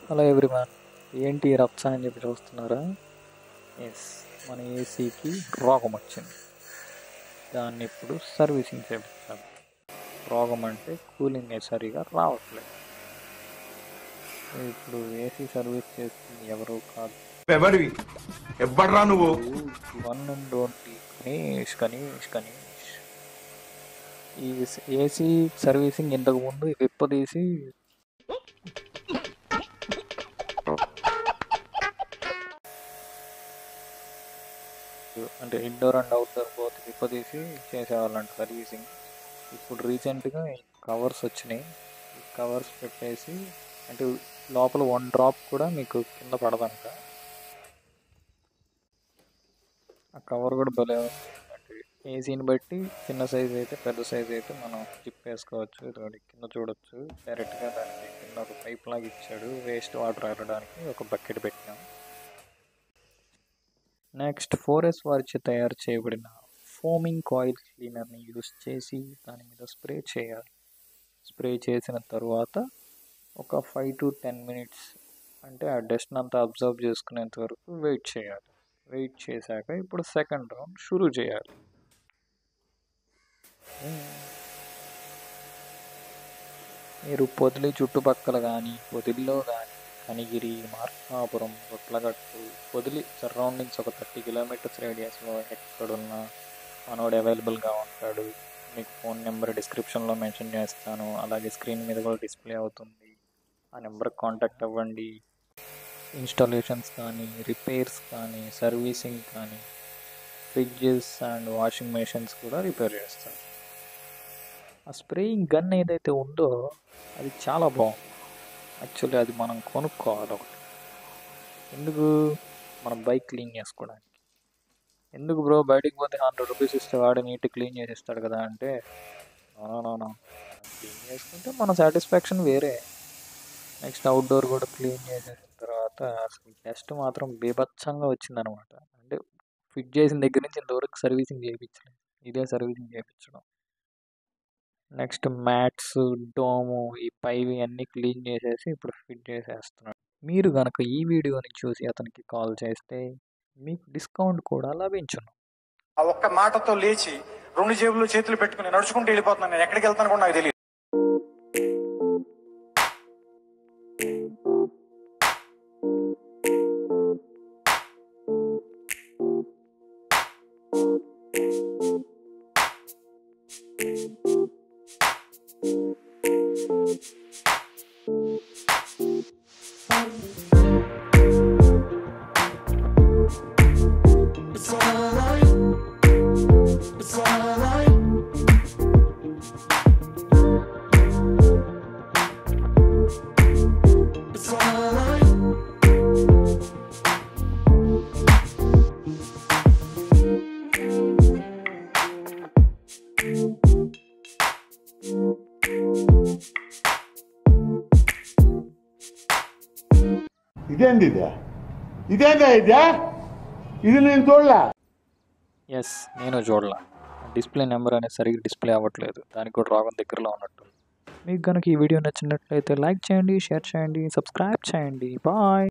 Hello everyone, ఏంటి రచ్చ అని చెప్పి చూస్తున్నారా? ఎస్, మన ఏసీకి రోగం వచ్చింది. దాన్ని ఇప్పుడు సర్వీసింగ్ చేయించాలి. రోగం అంటే కూలింగ్ సరిగా రావట్లేదు. ఇప్పుడు ఏసీ సర్వీస్ చేస్తుంది ఎవరు కాదు, ఎవడ్రా నువ్వు? One and only Ganesh. ఈ ఏసీ సర్వీసింగ్ ఇంతకు ముందు విప్పదీసి అంటే ఇండోర్ అండ్ అవుట్డోర్ బోత్ విప్పదీసి చేసేవాళ్ళంట సర్వీసింగ్. ఇప్పుడు రీసెంట్గా కవర్స్ వచ్చినాయి. ఈ కవర్స్ పెట్టేసి అంటే లోపల 1 డ్రాప్ కూడా మీకు కింద పడదంట. ఆ కవర్ కూడా భలే ఉంది. అంటే ఏసీని బట్టి చిన్న సైజ్ అయితే పెద్ద సైజ్ అయితే మనం జిప్ వేసుకోవచ్చు. ఇది కింద చూడొచ్చు, డైరెక్ట్గా దానికి కింద ఒక పైప్ లాగా ఇచ్చాడు. వేస్ట్ వాటర్ ఆడడానికి ఒక బకెట్ పెట్టినాం. నెక్స్ట్ 4S వారిచే తయారు చేయబడిన ఫోమింగ్ కాయిల్ క్లీనర్ని యూస్ చేసి దాని మీద స్ప్రే చేయాలి. స్ప్రే చేసిన తర్వాత ఒక 5 to 10 minutes అంటే ఆ డస్ట్ని అంతా అబ్జర్వ్ చేసుకునేంత వరకు వెయిట్ చేయాలి. వెయిట్ చేశాక ఇప్పుడు సెకండ్ రౌండ్ షురూ చేయాలి. మీరు పొదిలి చుట్టుపక్కల కానీ పొదిలిలో కానీ కనిగిరి, మార్కాపురం, రొట్లగట్టు, పొదిలి సరౌండింగ్స్ ఒక 30 kilometers రేడియస్లో ఎక్కడున్నా మనోడు అవైలబుల్గా ఉంటాడు. మీకు ఫోన్ నెంబర్ డిస్క్రిప్షన్లో మెన్షన్ చేస్తాను, అలాగే స్క్రీన్ మీద కూడా డిస్ప్లే అవుతుంది. ఆ నెంబర్కి కాంటాక్ట్ అవ్వండి. ఇన్స్టాలేషన్స్ కానీ, రిపేర్స్ కానీ, సర్వీసింగ్ కానీ, ఫ్రిడ్జెస్ అండ్ వాషింగ్ మెషిన్స్ కూడా రిపేర్ చేస్తారు. ఆ స్ప్రేయింగ్ గన్ ఏదైతే ఉందో అది చాలా బాగుంది. యాక్చువల్లీ అది మనం కొనుక్కోవాలి ఒకటి. ఎందుకు? మనం బైక్ క్లీన్ చేసుకోవడానికి. ఎందుకు బ్రో బయటికి పోతే 100 rupees ఇస్తే వాడు నీట్గా క్లీన్ చేసి ఇస్తాడు కదా అంటే, నో క్లీన్ చేసుకుంటే మన సాటిస్ఫాక్షన్ వేరే. నెక్స్ట్ అవుట్డోర్ కూడా క్లీన్ చేసేసిన తర్వాత అసలు టెస్ట్ మాత్రం బీభత్సంగా వచ్చిందనమాట. అంటే ఫిట్ చేసిన దగ్గర నుంచి ఇంతవరకు సర్వీసింగ్ చేయించలేదు, ఇదే సర్వీసింగ్ చేయించడం. నెక్స్ట్ మ్యాట్స్, డోము, ఈ పైవి అన్నీ క్లీన్ చేసేసి ఇప్పుడు ఫిట్ చేసేస్తున్నాడు. మీరు కనుక ఈ వీడియోని చూసి అతనికి కాల్ చేస్తే మీకు డిస్కౌంట్ కూడా లభించును. ఆ ఒక్క మాటతో లేచి 2 జేబులు చేతులు పెట్టుకుని నడుచుకుంటూ వెళ్ళిపోతున్నాను. నేను ఎక్కడికి వెళ్తాను కూడా నాకు తెలియదు. ఇదేందా ఇది నేను చూడలా. ఎస్, నేను చూడలా. డిస్ప్లే నెంబర్ అనేది సరిగ్గా డిస్ప్లే అవ్వట్లేదు, దానికి కూడా రోగం దగ్గరలో ఉన్నట్టు. మీకు కనుక ఈ వీడియో నచ్చినట్లయితే లైక్ చేయండి, షేర్ చేయండి, సబ్స్క్రైబ్ చేయండి. బాయ్.